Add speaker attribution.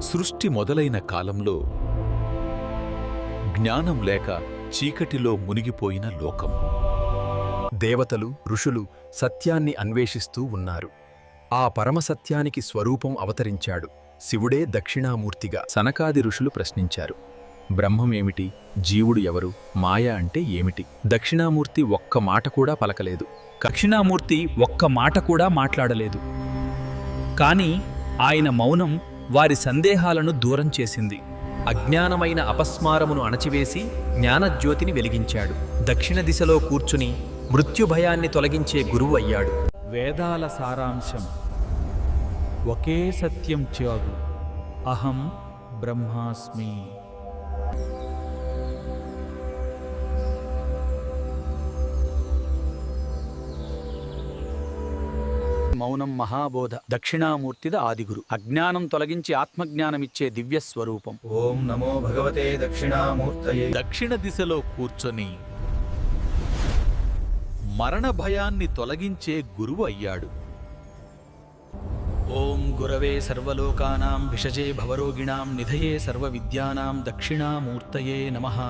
Speaker 1: సృష్టి మొదలైన కాలంలో జ్ఞానం లేక చీకటిలో మునిగిపోయిన లోకం.
Speaker 2: దేవతలు, ఋషులు సత్యాన్ని అన్వేషిస్తూ ఉన్నారు. ఆ పరమసత్యానికి స్వరూపం అవతరించాడు. శివుడే దక్షిణామూర్తిగా. సనకాది ఋషులు ప్రశ్నించారు, బ్రహ్మమేమిటి, జీవుడు ఎవరు, మాయ అంటే ఏమిటి? దక్షిణామూర్తి ఒక్క మాట కూడా పలకలేదు.
Speaker 3: దక్షిణామూర్తి ఒక్క మాట కూడా మాట్లాడలేదు. కాని ఆయన మౌనం వారి సందేహాలను దూరం చేసింది.
Speaker 2: అజ్ఞానమైన అపస్మారమును అణచివేసి జ్ఞానజ్యోతిని వెలిగించాడు. దక్షిణ దిశలో కూర్చుని మృత్యుభయాన్ని తొలగించే గురువు అయ్యాడు.
Speaker 3: వేదాల సారాంశం ఒకే సత్యం చాలు, అహం బ్రహ్మాస్మి.
Speaker 4: మౌనం మహాబోధ. దక్షిణామూర్తిద ఆదిగురు. అజ్ఞానం తొలగించి ఆత్మజ్ఞానమిచ్చే దివ్యస్వరూపం.
Speaker 5: ఓం నమో భగవతే దక్షిణామూర్తయే.
Speaker 1: దక్షిణ దిశలో కూర్చొని మరణ భయాన్ని తొలగించే గురువు అయ్యాడు.
Speaker 4: ఓం గురవే సర్వలోకానాం విషజే భవరోగిణాం నిధయే సర్వవిద్యానాం దక్షిణామూర్తయే నమః.